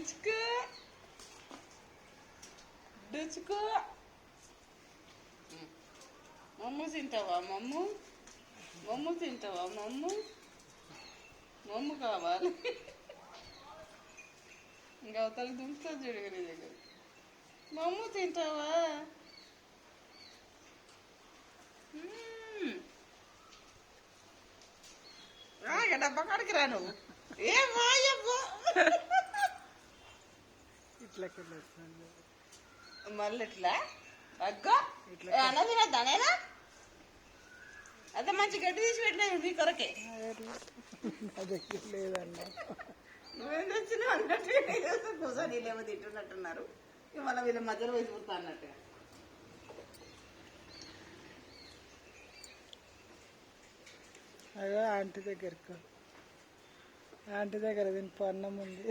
డుచుకు డుచుకు. మమ్ము తింటావా మమ్ము? మమ్ము తింటావా మమ్ము? మమ్ము కావాలి. ఇంకా అవతల దుంపుతా చూడగలి దగ్గర. మమ్ము తింటావా? డబ్బా కాడికి రా నువ్వు. ఏ వాయబ్బా మళ్ళీ ఇట్లా అగ్గో అన్న తినద్దా నేనా? అదే మంచి గడ్డి తీసి పెట్టినా నీ కొరకే. లేదన్నా నువ్వేం తెచ్చినావు అన్నట్టు కూర్చొని వీళ్ళేమో తింటున్నట్టున్నారు. మళ్ళీ వీళ్ళ మధ్యలో వేసి పుడతా అన్నట్టుగా. అదే ఆంటీ దగ్గరకు, ఆంటీ దగ్గర తినిపో అన్నం ఉంది.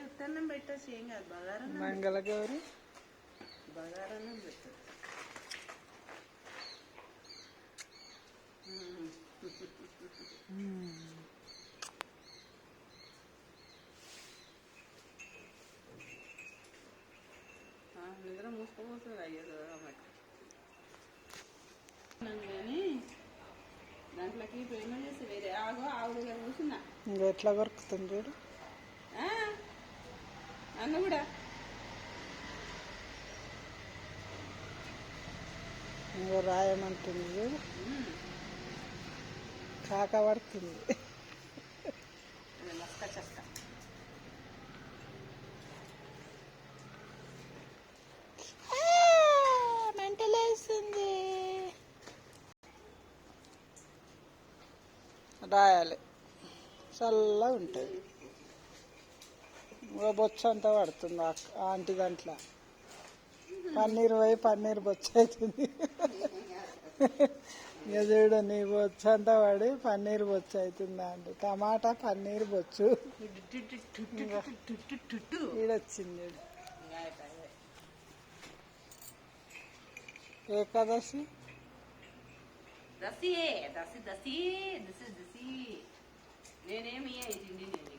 ఉత్తన్నం పెట్టచ్చు ఏం కాదు. బగారన్నం మంగళగౌరి బగారన్నం పెట్టు. నిద్ర మూసుకోపోతుంది అయ్యేది కానీ దాంట్లోకి పేమెంట్ చేసి వేరే ఆవు దగ్గర కూర్చున్నా. ఇంకా ఎట్లా దొరుకుతుంది చూడు అన్న కూడా. ఇంకో రాయమంటుంది చూడు, కాక పడుతుంది. మస్క చెక్క మెంటలేస్తుంది. రాయాలి చల్లగా ఉంటుంది. బొచ్చ అంతా పడుతుంది ఆంటీ దాంట్లో. పన్నీర్ పోయి పన్నీర్ బొచ్చ అవుతుంది. ఇక చూడు నీ బొచ్చు అంతా పడి పన్నీర్ బొచ్చు అవుతుంది అండి. టమాటా పన్నీర్ బొచ్చు ఈడొచ్చింది. ఏకాదశి దసి దసి దసి దసి దసి నేనేమి తిండి